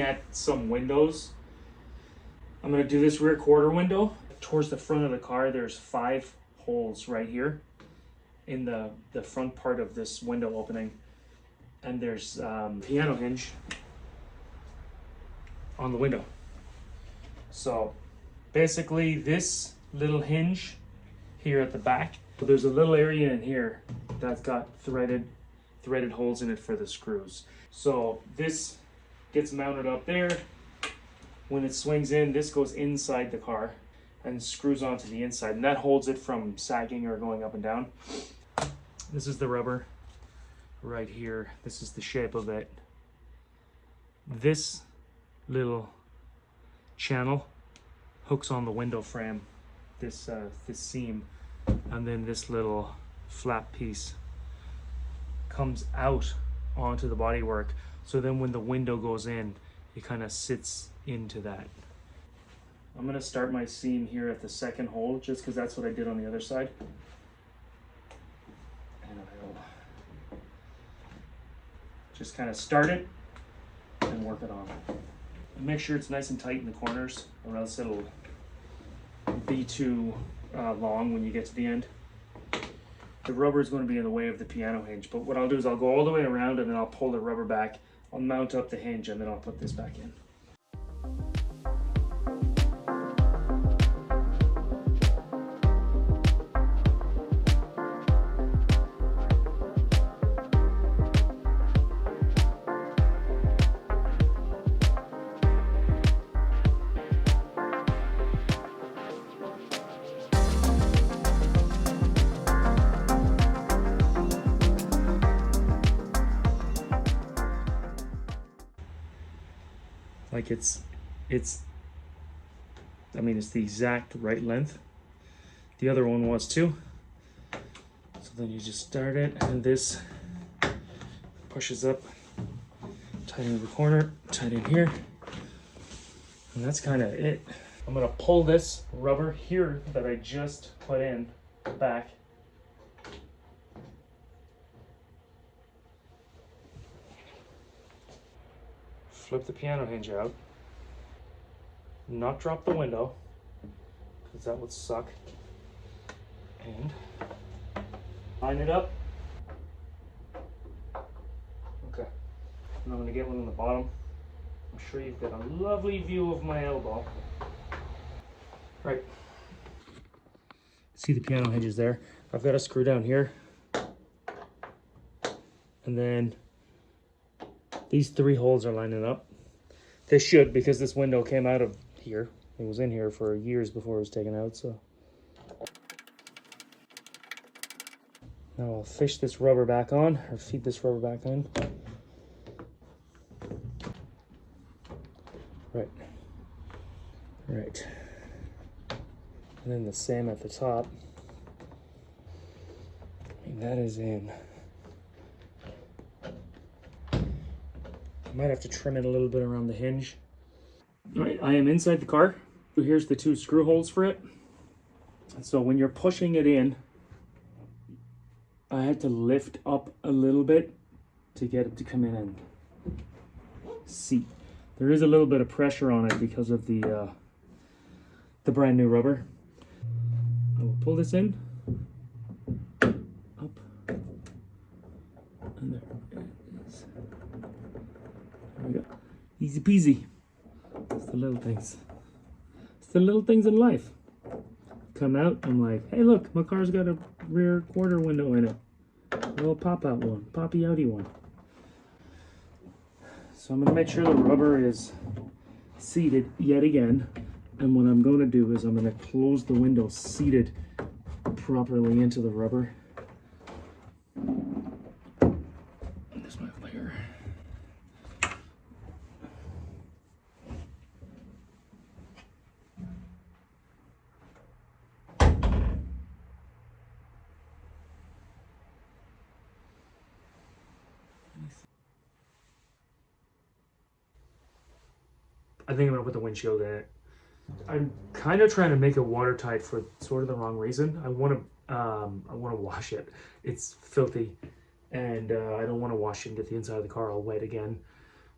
at some windows. I'm gonna do this rear quarter window. Towards the front of the car, there's 5 holes right here in the front part of this window opening. And there's piano hinge on the window. So basically this little hinge here at the back, there's a little area in here that's got threaded holes in it for the screws. So this gets mounted up there. When it swings in, this goes inside the car and screws onto the inside, and that holds it from sagging or going up and down. This is the rubber right here. This is the shape of it. This little channel hooks on the window frame, this seam, and then this little flat piece comes out onto the bodywork. So then when the window goes in, it kind of sits into that. I'm gonna start my seam here at the second hole, just because that's what I did on the other side. And I'll just kind of start it and work it on. And make sure it's nice and tight in the corners, or else it'll be too long when you get to the end. The rubber is going to be in the way of the piano hinge, but what I'll do is I'll go all the way around and then I'll pull the rubber back. I'll mount up the hinge and then I'll put this back in. Like it's I mean, it's the exact right length. The other one was too. So then you just start it, and this pushes up, tight in the corner, tight in here. And that's kind of it. I'm gonna pull this rubber here that I just put in back. Flip the piano hinge out, not drop the window, because that would suck, and line it up. Okay, and I'm going to get one on the bottom. I'm sure you've got a lovely view of my elbow. Right, see the piano hinges there. I've got a screw down here, and then these 3 holes are lining up. They should, because this window came out of here. It was in here for years before it was taken out, so. Now I'll fish this rubber back on, or feed this rubber back on. Right. Right. And then the same at the top. And that is in. Might have to trim it a little bit around the hinge. All right, I am inside the car. Here's the 2 screw holes for it. So when you're pushing it in, I had to lift up a little bit to get it to come in and seat. There is a little bit of pressure on it because of the brand new rubber. I will pull this in, up, and there it is. There we go. Easy peasy. It's the little things. It's the little things in life. Come out, I'm like, hey look, my car's got a rear quarter window in it. A little pop-out one, poppy-outy one. So I'm gonna make sure the rubber is seated yet again. And what I'm gonna do is I'm gonna close the window seated properly into the rubber. There's my layer. I think I'm gonna put the windshield in it. I'm kind of trying to make it watertight for sort of the wrong reason. I want to wash it. It's filthy, and I don't want to wash it and get the inside of the car all wet again.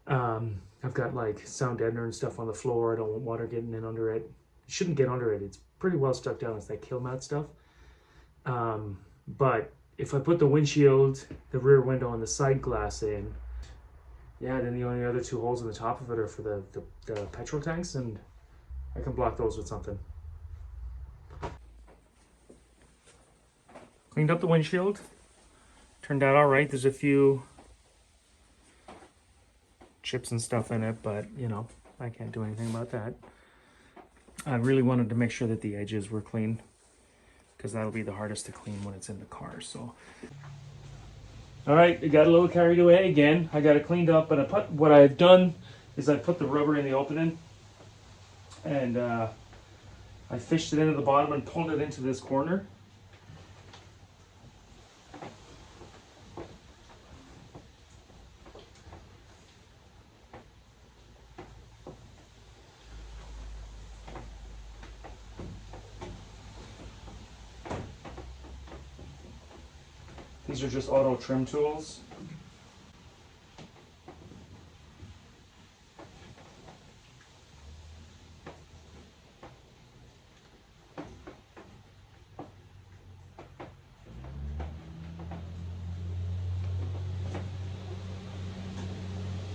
I've got like sound deadener and stuff on the floor. I don't want water getting in under it. It shouldn't get under it. It's pretty well stuck down. It's that kill mat stuff. But if I put the windshield, the rear window, and the side glass in, yeah, then the only other two holes in the top of it are for the petrol tanks, and I can block those with something. Cleaned up the windshield. Turned out all right. There's a few chips and stuff in it, but you know, I can't do anything about that. I really wanted to make sure that the edges were clean, because that'll be the hardest to clean when it's in the car. So, all right, it got a little carried away again. I got it cleaned up, but what I've done is I put the rubber in the opening, and I fished it into the bottom and pulled it into this corner. These are just auto trim tools.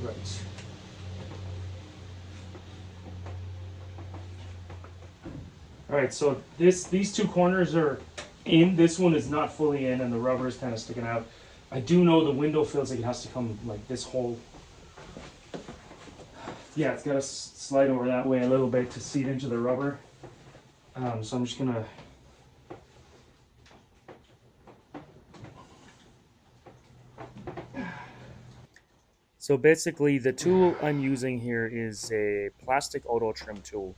Right. All right, so these two corners are in. This one is not fully in, and the rubber is kind of sticking out. I do know the window feels like it has to come like this whole. Yeah, it's got to slide over that way a little bit to seat into the rubber. So I'm just gonna. So basically, the tool I'm using here is a plastic auto trim tool.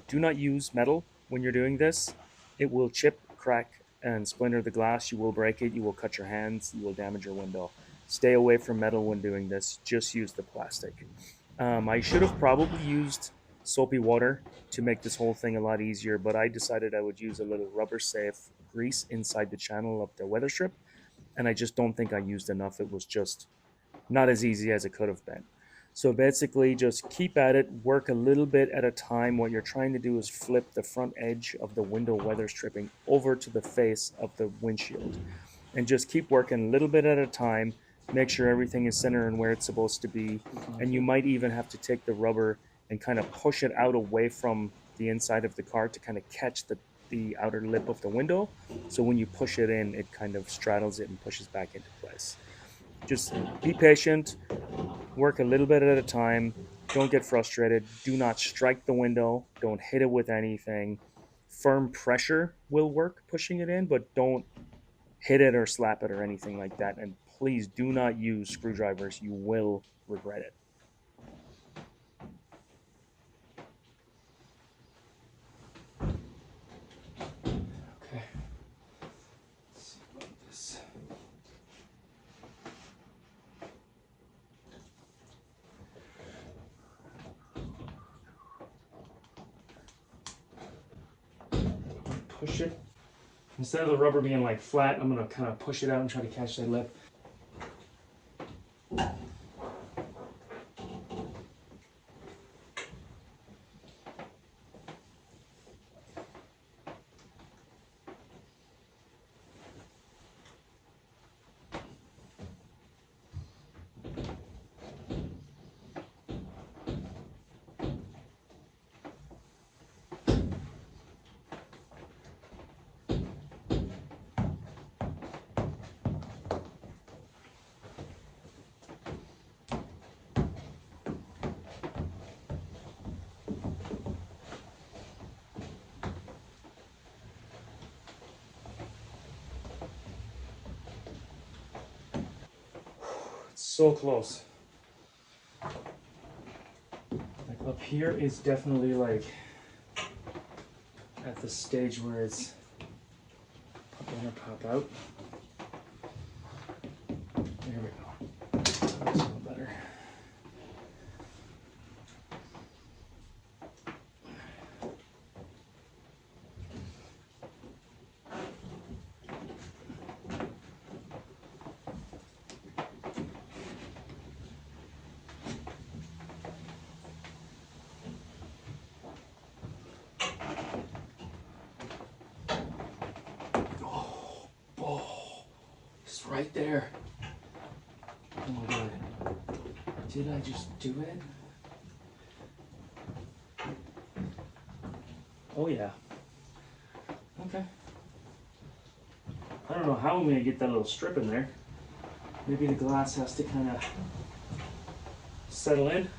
Do not use metal when you're doing this. It will chip, crack, and splinter the glass. You will break it. You will cut your hands. You will damage your window. Stay away from metal when doing this. Just use the plastic. I should have probably used soapy water to make this whole thing a lot easier, but I decided I would use a little rubber safe grease inside the channel of the weather strip, and I just don't think I used enough. It was just not as easy as it could have been. So basically, just keep at it, work a little bit at a time. What you're trying to do is flip the front edge of the window weather stripping over to the face of the windshield. And just keep working a little bit at a time. Make sure everything is centered and where it's supposed to be. And you might even have to take the rubber and kind of push it out away from the inside of the car to kind of catch the outer lip of the window. So when you push it in, it kind of straddles it and pushes back into place. Just be patient, work a little bit at a time, don't get frustrated, do not strike the window, don't hit it with anything. Firm pressure will work pushing it in, but don't hit it or slap it or anything like that. And please do not use screwdrivers, you will regret it. Okay. Let's see about this. Push it. Instead of the rubber being like flat, I'm gonna kind of push it out and try to catch that lip. So close. Like up here is definitely like at the stage where it's pop in or pop out. There we go. That's a little better. right there. Oh my god. Did I just do it? Oh yeah. Okay. I don't know how I'm gonna get that little strip in there. Maybe the glass has to kind of settle in.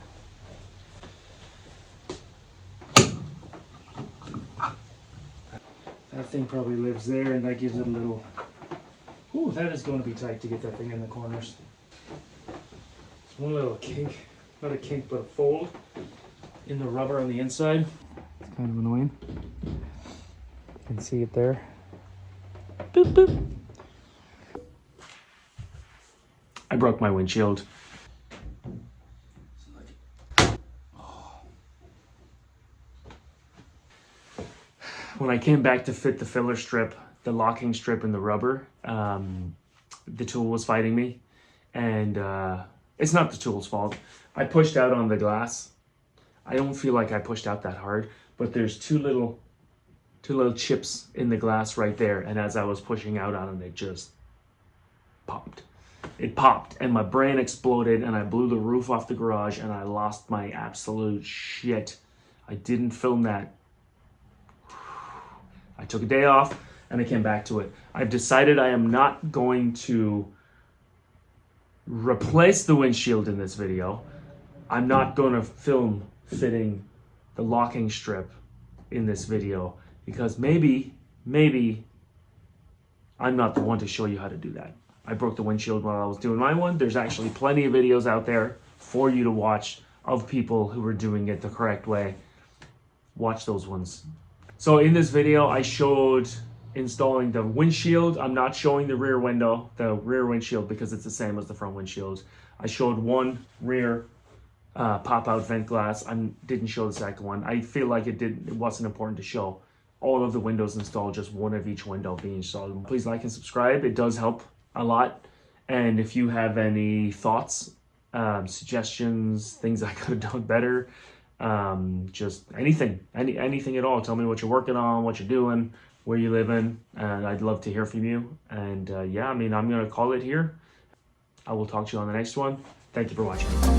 That thing probably lives there, and that gives it a little... Ooh, that is going to be tight to get that thing in the corners. It's one little kink, not a kink, but a fold in the rubber on the inside. It's kind of annoying. You can see it there. Boop, boop. I broke my windshield. When I came back to fit the filler strip, the locking strip and the rubber, the tool was fighting me. And it's not the tool's fault. I pushed out on the glass. I don't feel like I pushed out that hard, but there's two little chips in the glass right there. And as I was pushing out on it, it just popped. It popped and my brain exploded and I blew the roof off the garage and I lost my absolute shit. I didn't film that. I took a day off and I came back to it. I've decided I am not going to replace the windshield in this video. I'm not going to film fitting the locking strip in this video because maybe I'm not the one to show you how to do that. I broke the windshield while I was doing my one. There's actually plenty of videos out there for you to watch of people who are doing it the correct way. Watch those ones. So in this video, I showed installing the windshield. I'm not showing the rear window, the rear windshield, because it's the same as the front windshield. I showed one rear pop-out vent glass. I didn't show the second one. I feel like it wasn't important to show all of the windows installed, just one of each window being installed. Please like and subscribe. It does help a lot. And if you have any thoughts, suggestions, things I could have done better, just anything at all. Tell me what you're working on, what you're doing, where you live in, and I'd love to hear from you. And yeah, I mean, I'm gonna call it here. I will talk to you on the next one. Thank you for watching.